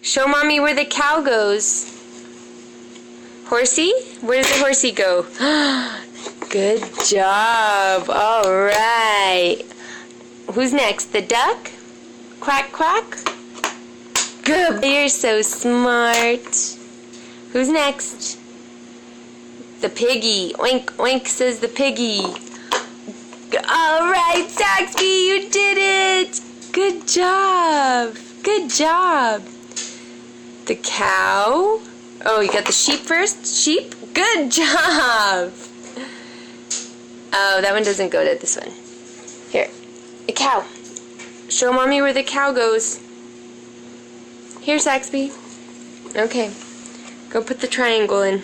Show mommy where the cow goes. Horsey? Where does the horsey go? Good job. All right. Who's next? The duck? Quack, quack. Good. You're so smart. Who's next? The piggy. Oink, oink, says the piggy. All right, Saxby, you did it. Good job. Good job. The cow. Oh, you got the sheep first? Sheep? Good job. Oh, that one doesn't go to this one. Here. A cow. Show mommy where the cow goes. Here, Saxby. Okay. Go put the triangle in.